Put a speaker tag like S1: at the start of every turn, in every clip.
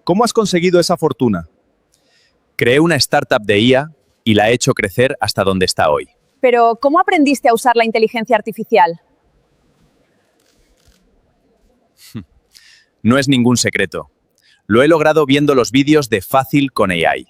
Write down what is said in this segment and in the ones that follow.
S1: ¿Cómo has conseguido esa fortuna? Creé una startup de IA y la he hecho crecer hasta donde está hoy.
S2: Pero, ¿cómo aprendiste a usar la inteligencia artificial?
S1: No es ningún secreto. Lo he logrado viendo los vídeos de Fácil con AI.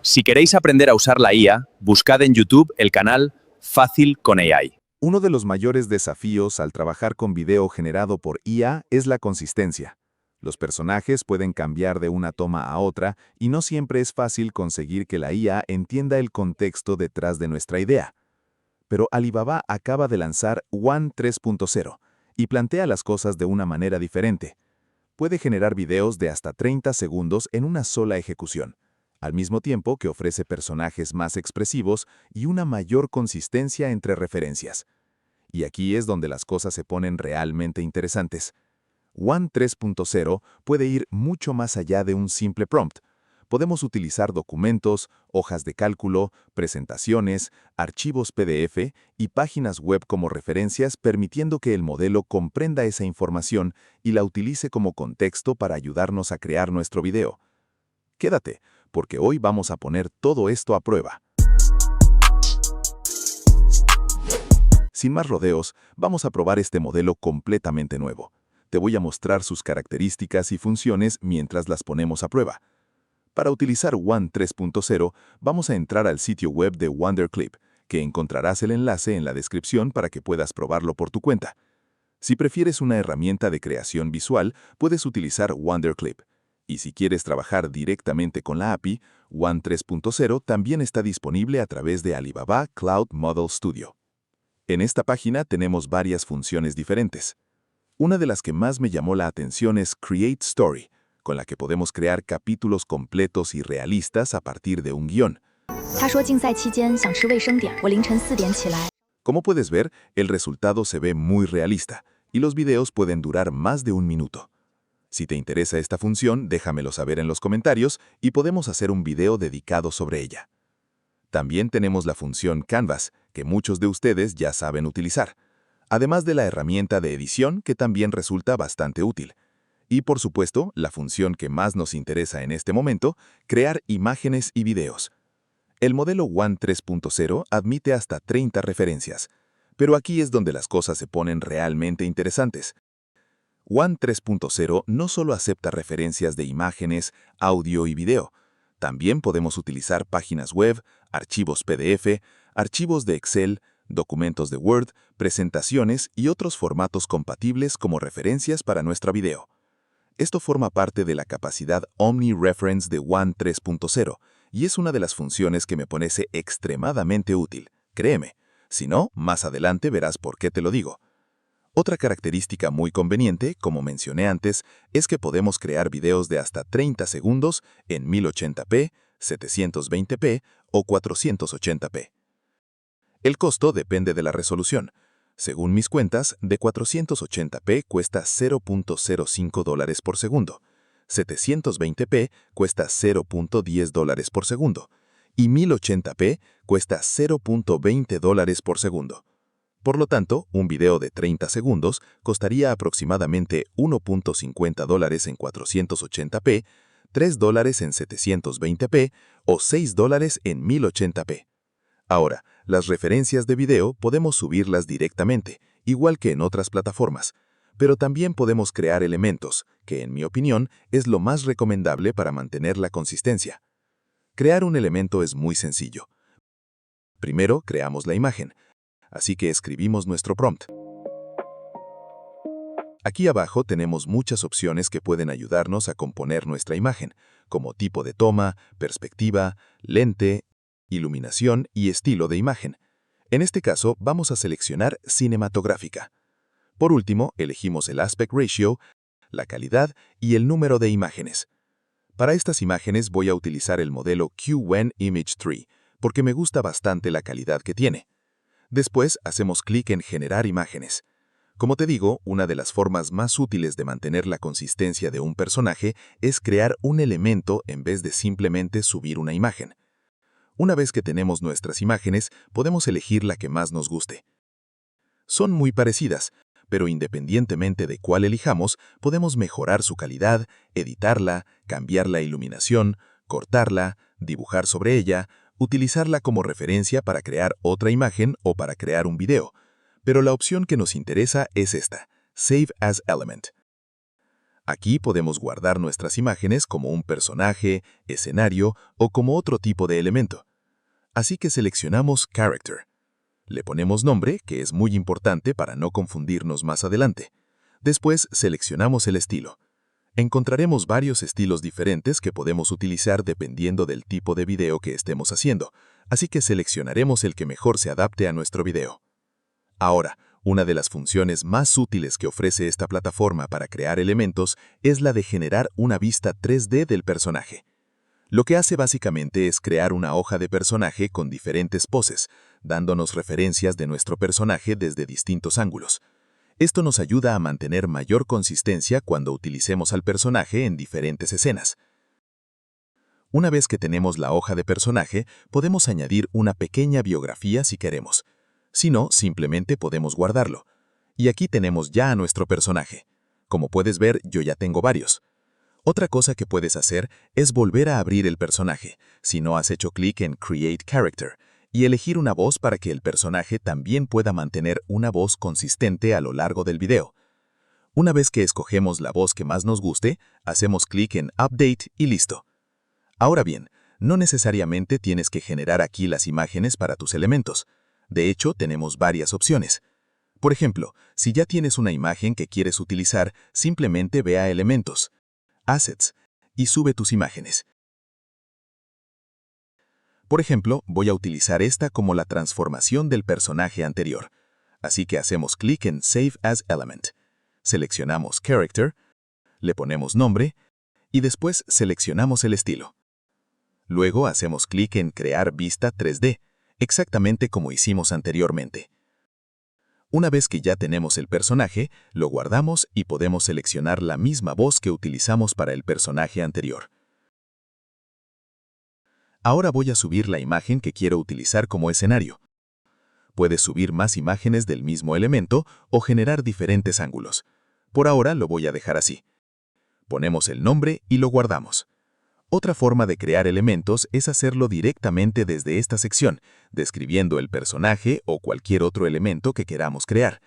S1: Si queréis aprender a usar la IA, buscad en YouTube el canal Fácil con AI.
S3: Uno de los mayores desafíos al trabajar con video generado por IA es la consistencia. Los personajes pueden cambiar de una toma a otra y no siempre es fácil conseguir que la IA entienda el contexto detrás de nuestra idea. Pero Alibaba acaba de lanzar One 3.0 y plantea las cosas de una manera diferente. Puede generar videos de hasta 30 segundos en una sola ejecución, al mismo tiempo que ofrece personajes más expresivos y una mayor consistencia entre referencias. Y aquí es donde las cosas se ponen realmente interesantes. One 3.0 puede ir mucho más allá de un simple prompt. Podemos utilizar documentos, hojas de cálculo, presentaciones, archivos PDF y páginas web como referencias, permitiendo que el modelo comprenda esa información y la utilice como contexto para ayudarnos a crear nuestro video. Quédate, porque hoy vamos a poner todo esto a prueba. Sin más rodeos, vamos a probar este modelo completamente nuevo. Te voy a mostrar sus características y funciones mientras las ponemos a prueba. Para utilizar One 3.0, vamos a entrar al sitio web de Wonderclip, que encontrarás el enlace en la descripción para que puedas probarlo por tu cuenta. Si prefieres una herramienta de creación visual, puedes utilizar Wonderclip. Y si quieres trabajar directamente con la API, One 3.0 también está disponible a través de Alibaba Cloud Model Studio. En esta página tenemos varias funciones diferentes. Una de las que más me llamó la atención es Create Story, con la que podemos crear capítulos completos y realistas a partir de un guión. Como puedes ver, el resultado se ve muy realista, y los videos pueden durar más de un minuto. Si te interesa esta función, déjamelo saber en los comentarios y podemos hacer un video dedicado sobre ella. También tenemos la función Canvas, que muchos de ustedes ya saben utilizar, además de la herramienta de edición que también resulta bastante útil. Y por supuesto, la función que más nos interesa en este momento, crear imágenes y videos. El modelo One 3.0 admite hasta 30 referencias, pero aquí es donde las cosas se ponen realmente interesantes. One 3.0 no solo acepta referencias de imágenes, audio y video, también podemos utilizar páginas web, archivos PDF, archivos de Excel, documentos de Word, presentaciones y otros formatos compatibles como referencias para nuestro video. Esto forma parte de la capacidad Omni-Reference de One 3.0 y es una de las funciones que me parece extremadamente útil. Créeme, si no, más adelante verás por qué te lo digo. Otra característica muy conveniente, como mencioné antes, es que podemos crear videos de hasta 30 segundos en 1080p, 720p o 480p. El costo depende de la resolución. Según mis cuentas, de 480p cuesta $0.05 por segundo, 720p cuesta $0.10 por segundo y 1080p cuesta $0.20 por segundo. Por lo tanto, un video de 30 segundos costaría aproximadamente $1.50 en 480p, $3 en 720p o $6 en 1080p. Ahora, las referencias de video podemos subirlas directamente, igual que en otras plataformas, pero también podemos crear elementos, que en mi opinión es lo más recomendable para mantener la consistencia. Crear un elemento es muy sencillo. Primero, creamos la imagen. Así que escribimos nuestro prompt. Aquí abajo tenemos muchas opciones que pueden ayudarnos a componer nuestra imagen, como tipo de toma, perspectiva, lente, iluminación y estilo de imagen. En este caso, vamos a seleccionar cinematográfica. Por último, elegimos el aspect ratio, la calidad y el número de imágenes. Para estas imágenes voy a utilizar el modelo QWen Image 3, porque me gusta bastante la calidad que tiene. Después hacemos clic en Generar imágenes. Como te digo, una de las formas más útiles de mantener la consistencia de un personaje es crear un elemento en vez de simplemente subir una imagen. Una vez que tenemos nuestras imágenes, podemos elegir la que más nos guste. Son muy parecidas, pero independientemente de cuál elijamos, podemos mejorar su calidad, editarla, cambiar la iluminación, cortarla, dibujar sobre ella, utilizarla como referencia para crear otra imagen o para crear un video. Pero la opción que nos interesa es esta, Save as Element. Aquí podemos guardar nuestras imágenes como un personaje, escenario o como otro tipo de elemento. Así que seleccionamos Character. Le ponemos nombre, que es muy importante para no confundirnos más adelante. Después seleccionamos el estilo. Encontraremos varios estilos diferentes que podemos utilizar dependiendo del tipo de video que estemos haciendo, así que seleccionaremos el que mejor se adapte a nuestro video. Ahora, una de las funciones más útiles que ofrece esta plataforma para crear elementos es la de generar una vista 3D del personaje. Lo que hace básicamente es crear una hoja de personaje con diferentes poses, dándonos referencias de nuestro personaje desde distintos ángulos. Esto nos ayuda a mantener mayor consistencia cuando utilicemos al personaje en diferentes escenas. Una vez que tenemos la hoja de personaje, podemos añadir una pequeña biografía si queremos. Si no, simplemente podemos guardarlo. Y aquí tenemos ya a nuestro personaje. Como puedes ver, yo ya tengo varios. Otra cosa que puedes hacer es volver a abrir el personaje, si no has hecho clic en Create Character, y elegir una voz para que el personaje también pueda mantener una voz consistente a lo largo del video. Una vez que escogemos la voz que más nos guste, hacemos clic en Update y listo. Ahora bien, no necesariamente tienes que generar aquí las imágenes para tus elementos. De hecho, tenemos varias opciones. Por ejemplo, si ya tienes una imagen que quieres utilizar, simplemente ve a Elementos, Assets, y sube tus imágenes. Por ejemplo, voy a utilizar esta como la transformación del personaje anterior. Así que hacemos clic en Save as Element. Seleccionamos Character, le ponemos nombre, y después seleccionamos el estilo. Luego hacemos clic en Crear vista 3D, exactamente como hicimos anteriormente. Una vez que ya tenemos el personaje, lo guardamos y podemos seleccionar la misma voz que utilizamos para el personaje anterior. Ahora voy a subir la imagen que quiero utilizar como escenario. Puedes subir más imágenes del mismo elemento o generar diferentes ángulos. Por ahora lo voy a dejar así. Ponemos el nombre y lo guardamos. Otra forma de crear elementos es hacerlo directamente desde esta sección, describiendo el personaje o cualquier otro elemento que queramos crear.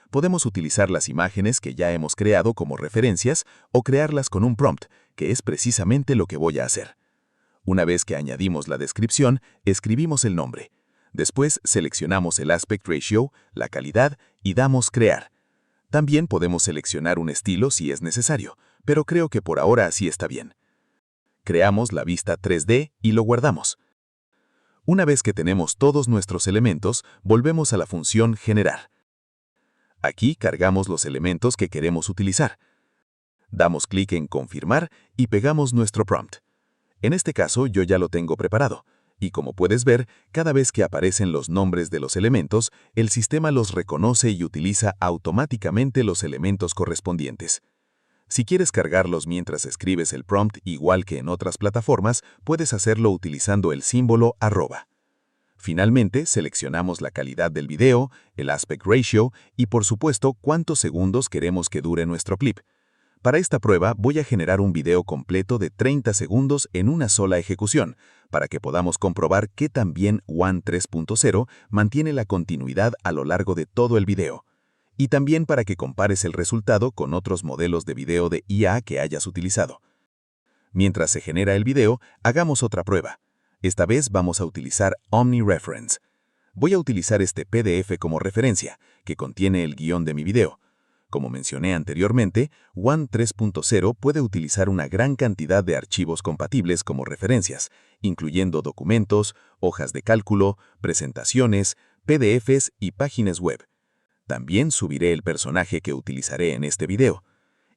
S3: Podemos utilizar las imágenes que ya hemos creado como referencias o crearlas con un prompt, que es precisamente lo que voy a hacer. Una vez que añadimos la descripción, escribimos el nombre. Después seleccionamos el aspect ratio, la calidad y damos crear. También podemos seleccionar un estilo si es necesario, pero creo que por ahora así está bien. Creamos la vista 3D y lo guardamos. Una vez que tenemos todos nuestros elementos, volvemos a la función Generar. Aquí cargamos los elementos que queremos utilizar. Damos clic en Confirmar y pegamos nuestro prompt. En este caso yo ya lo tengo preparado, y como puedes ver, cada vez que aparecen los nombres de los elementos, el sistema los reconoce y utiliza automáticamente los elementos correspondientes. Si quieres cargarlos mientras escribes el prompt igual que en otras plataformas, puedes hacerlo utilizando el símbolo @. Finalmente, seleccionamos la calidad del video, el aspect ratio y, por supuesto, cuántos segundos queremos que dure nuestro clip. Para esta prueba voy a generar un video completo de 30 segundos en una sola ejecución, para que podamos comprobar que también One 3.0 mantiene la continuidad a lo largo de todo el video. Y también para que compares el resultado con otros modelos de video de IA que hayas utilizado. Mientras se genera el video, hagamos otra prueba. Esta vez vamos a utilizar OmniReference. Voy a utilizar este PDF como referencia, que contiene el guión de mi video. Como mencioné anteriormente, One 3.0 puede utilizar una gran cantidad de archivos compatibles como referencias, incluyendo documentos, hojas de cálculo, presentaciones, PDFs y páginas web. También subiré el personaje que utilizaré en este video.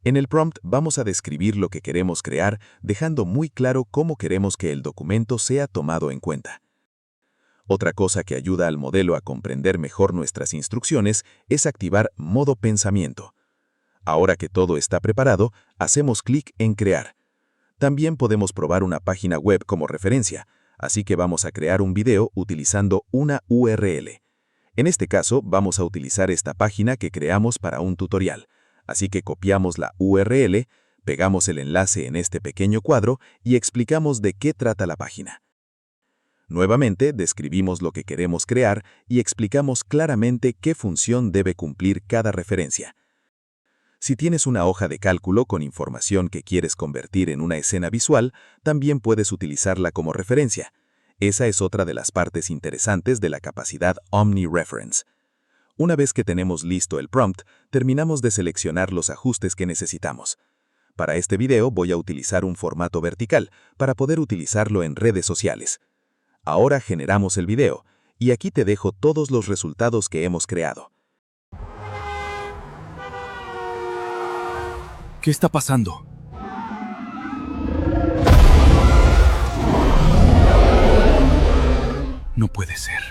S3: En el prompt vamos a describir lo que queremos crear, dejando muy claro cómo queremos que el documento sea tomado en cuenta. Otra cosa que ayuda al modelo a comprender mejor nuestras instrucciones es activar modo pensamiento. Ahora que todo está preparado, hacemos clic en Crear. También podemos probar una página web como referencia, así que vamos a crear un video utilizando una URL. En este caso, vamos a utilizar esta página que creamos para un tutorial. Así que copiamos la URL, pegamos el enlace en este pequeño cuadro y explicamos de qué trata la página. Nuevamente, describimos lo que queremos crear y explicamos claramente qué función debe cumplir cada referencia. Si tienes una hoja de cálculo con información que quieres convertir en una escena visual, también puedes utilizarla como referencia. Esa es otra de las partes interesantes de la capacidad OmniReference. Una vez que tenemos listo el prompt, terminamos de seleccionar los ajustes que necesitamos. Para este video voy a utilizar un formato vertical para poder utilizarlo en redes sociales. Ahora generamos el video, y aquí te dejo todos los resultados que hemos creado.
S1: ¿Qué está pasando? No puede ser.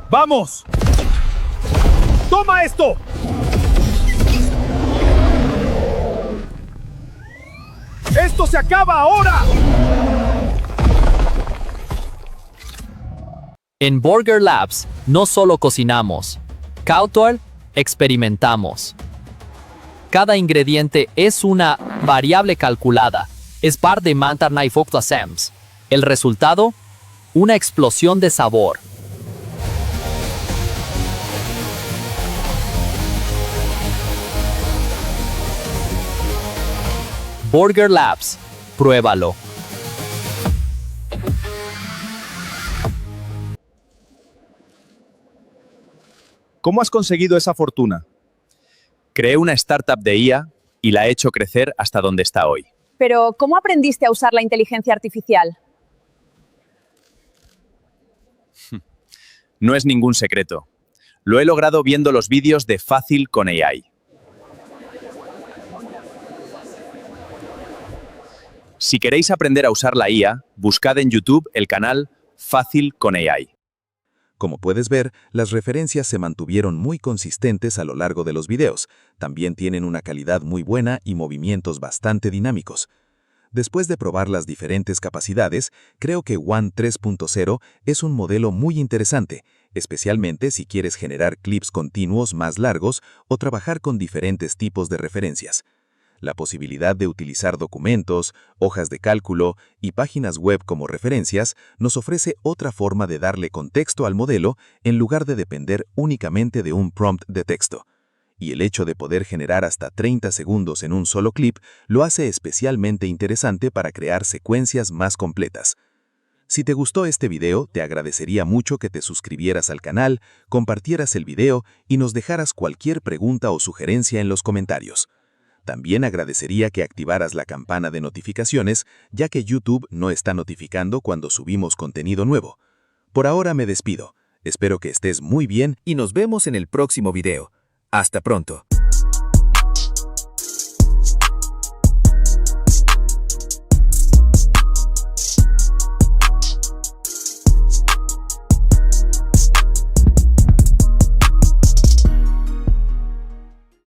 S1: ¡Vamos! ¡Toma esto! ¡Esto se acaba ahora!
S4: En Burger Labs no solo cocinamos, Kautual experimentamos. Cada ingrediente es una variable calculada. Es parte de Mantarnai Foctasems. El resultado, una explosión de sabor. Burger Labs, pruébalo.
S1: ¿Cómo has conseguido esa fortuna? Creé una startup de IA y la he hecho crecer hasta donde está hoy.
S2: Pero, ¿cómo aprendiste a usar la inteligencia artificial?
S1: No es ningún secreto. Lo he logrado viendo los vídeos de Fácil con AI. Si queréis aprender a usar la IA, buscad en YouTube el canal Fácil con AI.
S3: Como puedes ver, las referencias se mantuvieron muy consistentes a lo largo de los videos. También tienen una calidad muy buena y movimientos bastante dinámicos. Después de probar las diferentes capacidades, creo que One 3.0 es un modelo muy interesante, especialmente si quieres generar clips continuos más largos o trabajar con diferentes tipos de referencias. La posibilidad de utilizar documentos, hojas de cálculo y páginas web como referencias nos ofrece otra forma de darle contexto al modelo en lugar de depender únicamente de un prompt de texto. Y el hecho de poder generar hasta 30 segundos en un solo clip lo hace especialmente interesante para crear secuencias más completas. Si te gustó este video, te agradecería mucho que te suscribieras al canal, compartieras el video y nos dejaras cualquier pregunta o sugerencia en los comentarios. También agradecería que activaras la campana de notificaciones, ya que YouTube no está notificando cuando subimos contenido nuevo. Por ahora me despido. Espero que estés muy bien y nos vemos en el próximo video. Hasta pronto.